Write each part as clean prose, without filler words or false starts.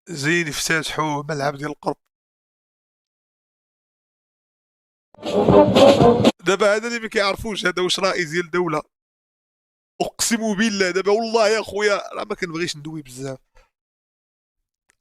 زين يفتتحوا ملعب ديال القرب. دابا هذا اللي ما كيعرفوش هذا واش رئيس ديال الدوله. اقسم بالله دابا والله يا خويا راه ما كنبغيش ندوي بزاف.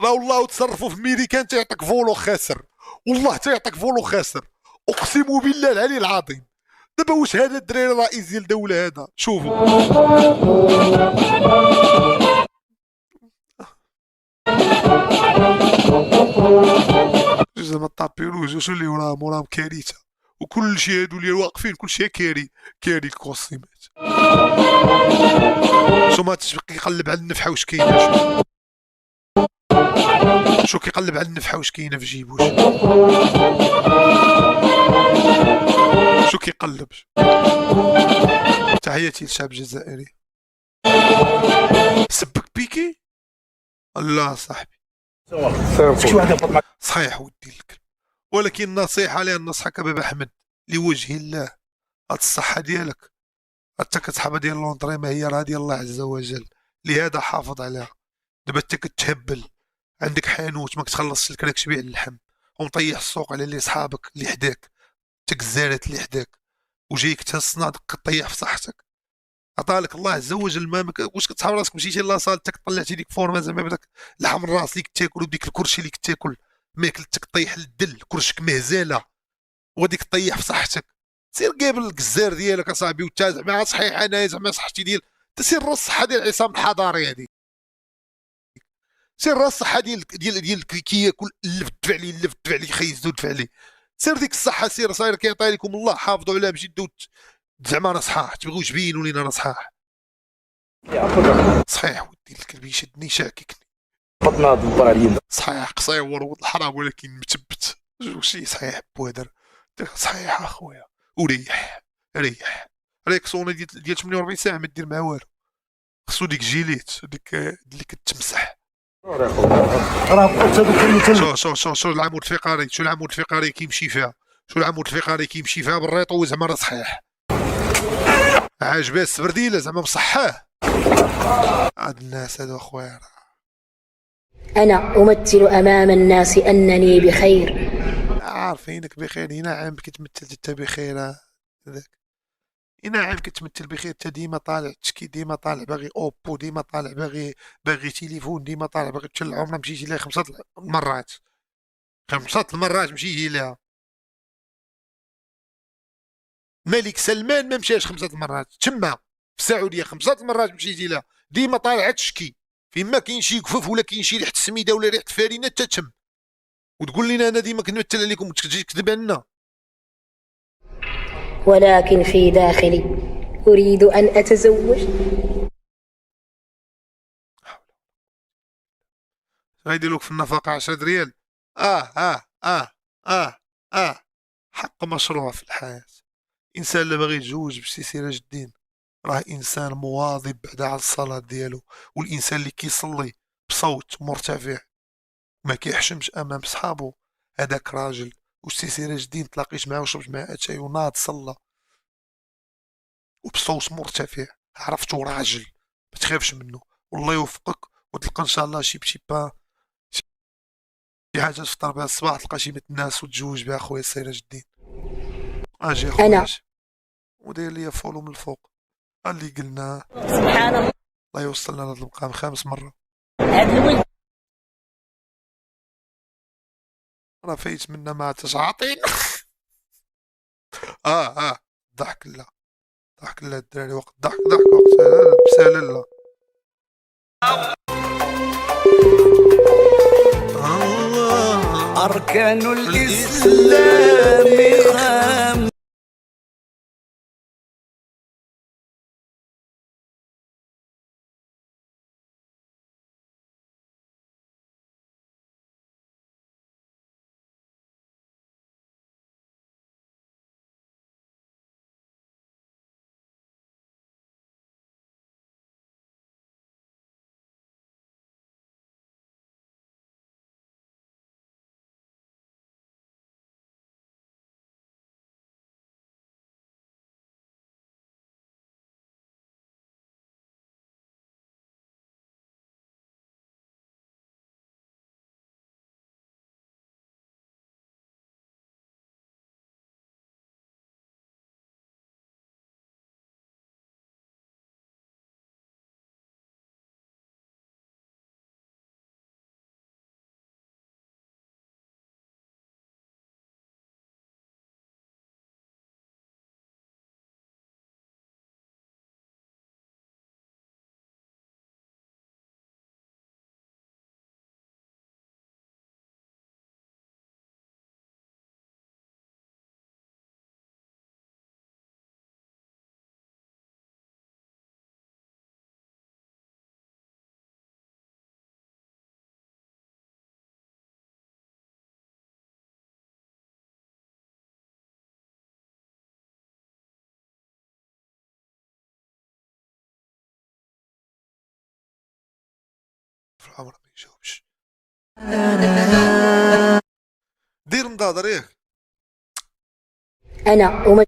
راه والله تصرفوا في ميريكان تيعطيك فولو خاسر. والله تيعطيك فولو خاسر. اقسم بالله العلي العظيم. دابا واش هذا الدراري رئيس ديال الدوله هذا شوفوا. زعما طابيلوج وشو اللي وراهم كارثه. وكل شيء هادو اللي واقفين كل شيء كاري الكوستيمات. شو كيقلب على النفحه واش كاين. شو كيقلب على النفحه واش كاينه في جيبو. شو كيقلب. تحياتي للشعب الجزائري. سبك بيكي. الله صاحبي. صحيح ودي لك. ولكن النصيحه اللي ننصحك بابا احمد لوجه الله. هاد الصحه ديالك حتى كتحبها ديال لونطري ما هي راه ديال الله عز وجل. لهذا حافظ عليها. دابا انت كتهبل. عندك حانوت ما كتخلصش لك راك تبيع اللحم. ومطيح السوق على اللي صحابك اللي حداك. تكزارات اللي حداك. وجايك تصنع كطيح في صحتك. عطالك الله عز وجل واش كتحاول راسك مشيتي لاصال تك طلعتي ديك فورما زعما بداك لحم الراس اللي كتاكل وديك الكرشي اللي كتاكل ماكلتك طيح للدل كرشك مهزاله. وغاديك طيح في صحتك. سير قابل الكزار ديالك اصاحبي وتا زعما صحيح انا زعما صحتي ديال تسير راس الصحه ديال عصام الحضاري هذه. سير راس الصحه ديال كي ياكل لف دفع لي لف دفع لي خيز دفع لي. سير ديك الصحه سير صاير كيعطي لكم الله حافظوا عليها بجد. زعما راه صحاح تبغيو تبينوا لينا راه صحاح. صحيح ودي الكلب يشدني شاككني. بطنا دبر عليا. صحيح قصير ولد الحرام ولكن مثبت. وشي صحيح بوادر. صحيح اخويا. وريح. ريكسونا ديال 48 ساعه ما دير مع والو. خصو ديك جيليت ديك اللي كتمسح. شو العمود الفقري شو العمود الفقري كيمشي فيها. شو العمود الفقري كيمشي فيها بالريطو زعما راه صحيح. عاجباه السبرديله زعما مصحاه. هاد الناس هادو اخويا. أنا أمثل أمام الناس أنني بخير. عارفينك بخير. هنا عام كتمثل انت بخير. هذاك هنا عام كتمثل بخير. انت ديما طالع تشكي ديما طالع باغي اوبو ديما طالع باغي تليفون ديما طالع باغي تشل. عمرنا مشيتي لها 5 المرات. 5 المرات مشيتي لها. الملك سلمان ما مشاش 5 المرات تما في السعوديه. 5 المرات مشيتي لها. ديما طالعه تشكي. فيما كاين شي كفوف ولا كاين شي ريحه السميده ولا ريحه فارينه تتم. وتقول لنا انا ديما كنمثل عليكم وتجي تكذب علينا. ولكن في داخلي أريد أن أتزوج. غيديروك في النفقه 10 ريال. اه اه اه. حق مشروع في الحياه. الانسان اللي باغي يتزوج باش سراج الدين راه انسان مواظب بعدا على الصلاه ديالو. والانسان اللي كيصلي بصوت مرتفع ما كيحشمش امام صحابه هذاك راجل. وسي سراج الدين تلاقيت معاه وشربت معاه اتاي وناض صلى وبصوت مرتفع. عرفتو راجل ما تخافش منه. والله يوفقك وتلقى ان شاء الله شي با شي حاجه تفطر بها الصباح تلقى شي بنت الناس وتزوج بها خويا سراج الدين. اجي اخويا أنا اجي. وداير ليا فولو من الفوق. اللي قلنا سبحان الله. الله يوصلنا لهذا المقام 5 مرة. هذا الولد راه فايت منا مع تشعاطين. اه. ضحك لا. ضحك لا الدراري وقت ضحك وقت بسالة لا. أركان الإسلام في العمر ما يجاوبش. دير نضاضر ياك. أنا أمثل.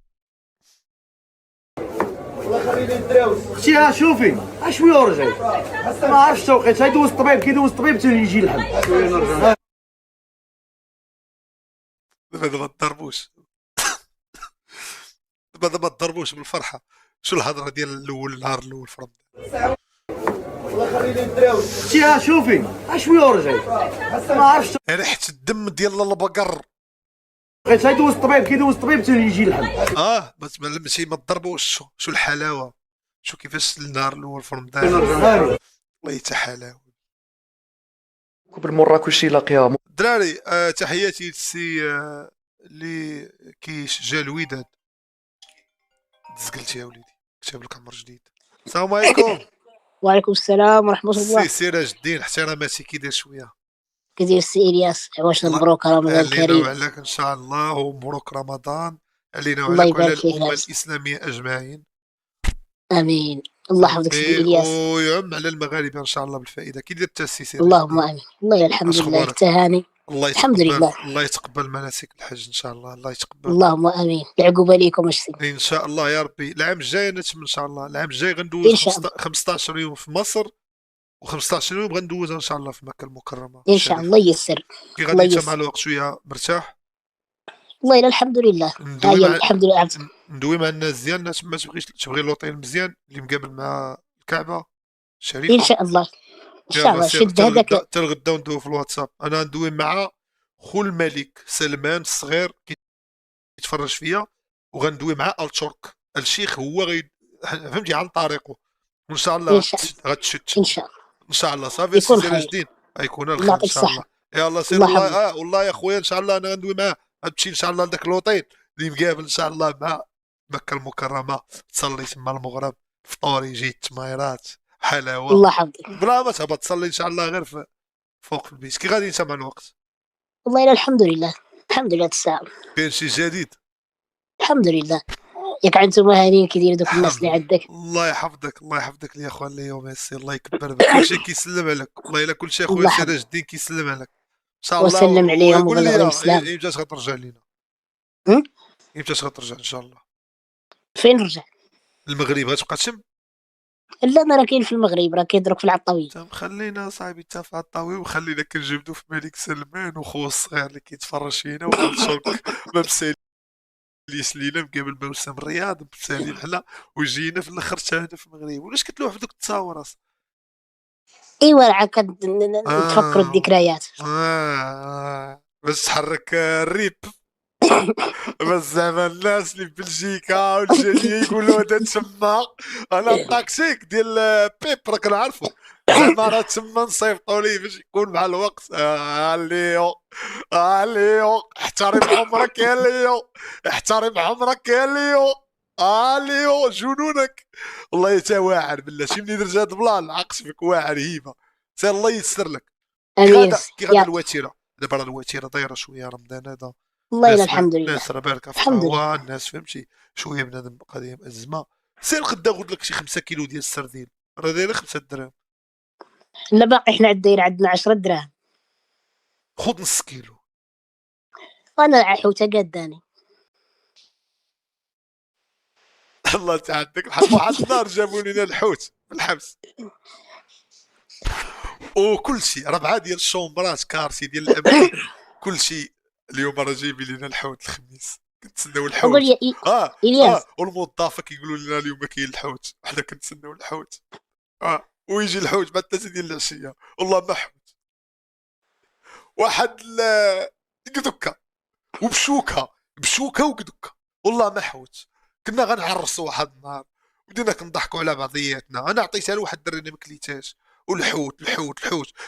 اختي ها شوفي شويه ورجعي ما عرفتش التوقيت يدوز الطبيب كيدوز الطبيب حتى يجي الحل شويه نرجع دابا ما تضربوش. دابا ما تضربوش بالفرحه. شو الهضره ديال الاول النهار الاول في رمضان؟ اختي ها شوفي شويه ورجعي ما عرفتش ريحه الدم ديال البقر. التوقيت يدوز الطبيب كيدوز الطبيب حتى يجي الحل بس ماشي ما تضربوش. شو الحلاوه. شو كيفاش النهار الاول في رمضان. نرجع والله حتى حلاوه. بالمره كلشي لاقيها. دراري تحياتي للسي اللي كيشجع الوداد. تزقلت يا وليدي كتب لك عمر جديد. السلام عليكم. وعليكم السلام ورحمة الله. سي سراج الدين احتراماتي كي داير شويه. كدير السي إلياس عواش الله مبروك رمضان علينا كريم. وعليك ان شاء الله ومبروك رمضان علينا الله وعليك وعلى يبارك فيك الامه عز. الاسلاميه اجمعين. آمين. الله يحفظك سيدي إلياس. ويعم على المغاربه ان شاء الله بالفائده. كي داير التاسيس. اللهم آمين. والله الحمد اش لله اخبارك. التهاني. الله الحمد يتقبل. لله. الله يتقبل مناسك الحج ان شاء الله. الله يتقبل اللهم آمين. العقوبة ليكم أشتي. ان شاء الله يا ربي. العام الجاي نتمنى ان شاء الله. العام الجاي غندوز إن شاء الله. 15 يوم في مصر و15 يوم غندوزها ان شاء الله في مكه المكرمه إن شاء الله يسر. كي الله غادي انت مع يسر. الوقت شويه مرتاح. والله إلا الحمد لله. ندوي هاي مع الحمد لله. ندوي مع الناس ديال الناس ما تبغي لوطيل مزيان اللي مقابل مع الكعبه إن الشريفه. شاء الله. إن شاء يلا الله سير شد هذاك. حتى الغدا وندوي في الواتساب. انا ندوي مع خو الملك سلمان الصغير كيتفرج فيا وغندوي مع الترك الشيخ هو فهمتي عن طريقه. وان شاء الله إن شاء الله. غتشد إن شاء الله ان شاء الله. صافي يكون سي خير. جديد غيكون الله الخير ان يعطيك شاء الله. الصحة. يلا سير الله الله. يحفظك. والله يا خويا ان شاء الله انا غندوي معاه. غتمشي ان شاء الله لذاك الوطين اللي مقابل ان شاء الله مع مكه المكرمه. تصلي تما المغرب فطور يجي التمايرات حلاوه. الله يحفظك. بلا ما تهبط تصلي ان شاء الله غير فوق في البيت. كي غادي انت مع الوقت. والله إلا الحمد لله. الحمد لله تساءل. كاين شي جديد. الحمد لله. ياك انتوما هانيين كيديروا دوك الناس الحمد اللي لله. عندك. الله يحفظك. الله يحفظك لي اخويا اليوم ياسي. الله يكبر بك كلشي كيسلم عليك. والله الا كلشي اخويا الله يحفظك. سراج الدين كيسلم عليك ان شاء الله. وسلم عليهم ويقول لي وبلغ لهم السلام. امتى غترجع لينا. هم؟ امتى غترجع ان شاء الله. فين رجع؟ المغرب غتبقى تشم. لا انا راه كاين في المغرب راه كيضرك في العطاوية. خلينا صاحبي انت في الطاوي وخلينا كنجبدو في ملك سلمان وخوه الصغير اللي كيتفرج فينا وغنشرك ما مساليش لينا مقابل موسم الرياض مسالين حنا وجينا في الاخر حتى هنا في المغرب. ولاش كتلوح في دوك التصاور اصاحبي. ايوا راه نتفكروا الذكريات. باش تحرك الريب. بس زعما الناس اللي في بلجيكا والجاليه يقولوا هذا تما. انا الطاكسيك ديال بيب راك نعرفو. زعما راه تما نصيفطوا ليه باش يكون مع الوقت. ليو ليو احترم عمرك يا ليو. احترم عمرك يا ليو. ليو جنونك. والله تا واعر بالله شي منين رجعت بلان عقش فيك واعر هيبه. سير الله ييسر لك. كي امين. غادا الوتيره. دابا راه الوتيره دايره شويه رمضان هذا. والله الا الحمد لله. الناس راه باركه في الحمد القهوه. لله. الناس فهمتي شويه بنادم قضيه ازمه. سير غدا خذ لك شي 5 كيلو ديال السردين راه دايره 5 دراهم. لا باقي حنا الدايره عندنا 10 دراهم. خذ نص كيلو. وانا الحوته قاداني. الله تعدك بحال واحد النهار جابوا لنا الحوت في الحبس وكل شيء 4 ديال الشومبرات كارسي ديال الامريك كل شيء. اليوم راه جايبين لنا الحوت الخميس كنتسناو الحوت. اقول يا الياس. والموظفه كيقولوا لنا اليوم كاين الحوت حنا كنتسناو الحوت. ويجي الحوت بعد 3 ديال العشيه والله ما حوت. واحد قدكه بشوكه وقدكه والله ما حوت. كنا غنعرسوا واحد النهار بدينا كنضحكوا على بعضياتنا. انا عطيتها لواحد الدري ما كليتهاش. والحوت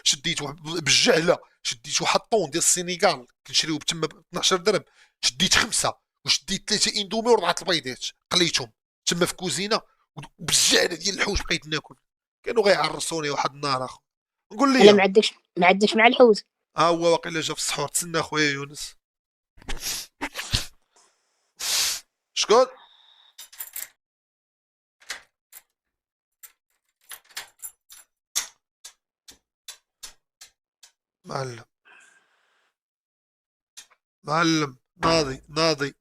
شديت بالجهله شديت واحد طون ديال السينيغال كنشريو تما ب 12 درهم. شديت 5 وشديت 3 اندومي و4 البيضات قليتهم تما في كوزينه وبالجهله ديال الحوت بقيت ناكل. كانوا غيعرسوني واحد النهار اخو. نقول انا لي ما عندكش مع الحوت. هو واقيلا جا في السحور. تسنى خويا يونس. شكون معلم. معلم، ناضي ناضي.